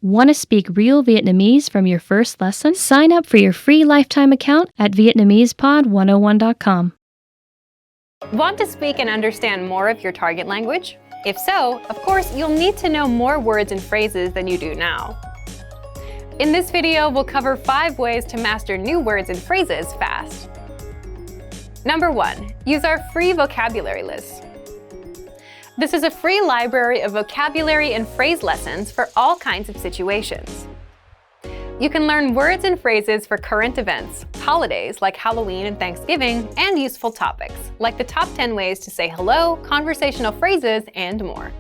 Want to speak real Vietnamese from your first lesson? Sign up for your free lifetime account at Vietnamesepod101.com. Want to speak and understand more of your target language? If so, of course, you'll need to know more words and phrases than you do now. In this video, we'll cover 5 ways to master new words and phrases fast. Number 1. Use our free vocabulary list. This is a free library of vocabulary and phrase lessons for all kinds of situations. You can learn words and phrases for current events, holidays like Halloween and Thanksgiving, and useful topics, like the top 10 ways to say hello, conversational phrases, and more.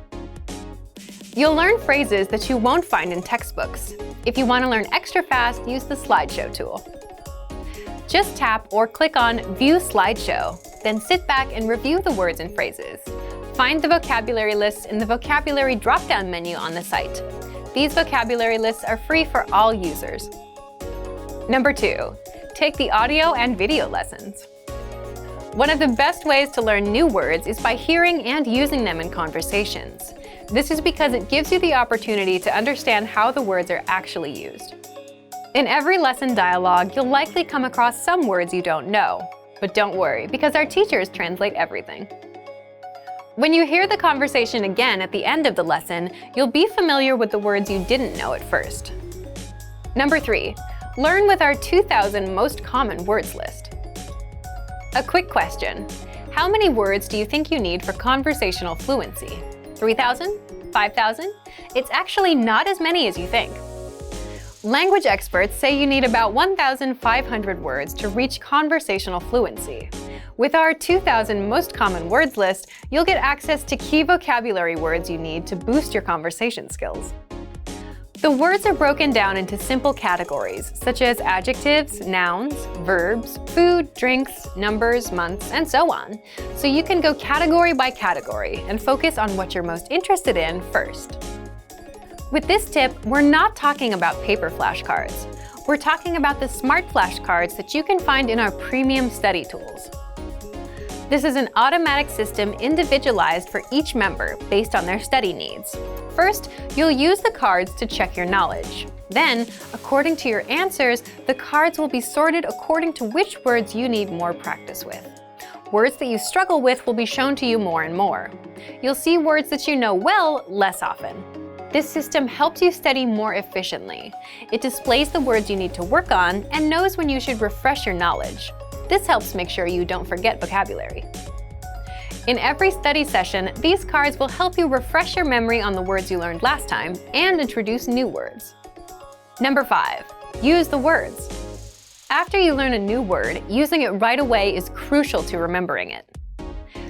You'll learn phrases that you won't find in textbooks. If you want to learn extra fast, use the slideshow tool. Just tap or click on View Slideshow, then sit back and review the words and phrases. Find the vocabulary lists in the vocabulary drop-down menu on the site. These vocabulary lists are free for all users. Number 2. Take the audio and video lessons. One of the best ways to learn new words is by hearing and using them in conversations. This is because it gives you the opportunity to understand how the words are actually used. In every lesson dialogue, you'll likely come across some words you don't know. But don't worry, because our teachers translate everything. When you hear the conversation again at the end of the lesson, you'll be familiar with the words you didn't know at first. Number 3. Learn with our 2,000 most common words list. A quick question. How many words do you think you need for conversational fluency? 3,000? 5,000? It's actually not as many as you think. Language experts say you need about 1,500 words to reach conversational fluency. With our 2,000 most common words list, you'll get access to key vocabulary words you need to boost your conversation skills. The words are broken down into simple categories, such as adjectives, nouns, verbs, food, drinks, numbers, months, and so on. So you can go category by category and focus on what you're most interested in first. With this tip, we're not talking about paper flashcards. We're talking about the smart flashcards that you can find in our premium study tools. This is an automatic system individualized for each member based on their study needs. First, you'll use the cards to check your knowledge. Then, according to your answers, the cards will be sorted according to which words you need more practice with. Words that you struggle with will be shown to you more and more. You'll see words that you know well less often. This system helps you study more efficiently. It displays the words you need to work on and knows when you should refresh your knowledge. This helps make sure you don't forget vocabulary. In every study session, these cards will help you refresh your memory on the words you learned last time and introduce new words. Number 5. Use the words. After you learn a new word, using it right away is crucial to remembering it.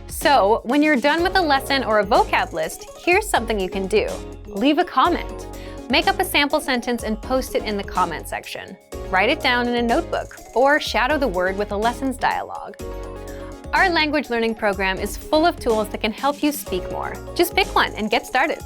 So, when you're done with a lesson or a vocab list, here's something you can do. Leave a comment. Make up a sample sentence and post it in the comment section. Write it down in a notebook, or shadow the word with a lessons dialogue. Our language learning program is full of tools that can help you speak more. Just pick one and get started.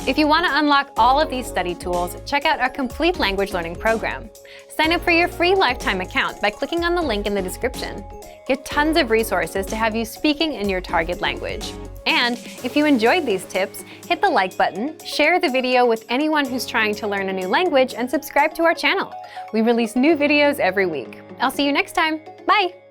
If you want to unlock all of these study tools, check out our complete language learning program. Sign up for your free lifetime account by clicking on the link in the description. Get tons of resources to have you speaking in your target language. And if you enjoyed these tips, hit the like button, share the video with anyone who's trying to learn a new language, and subscribe to our channel. We release new videos every week. I'll see you next time. Bye!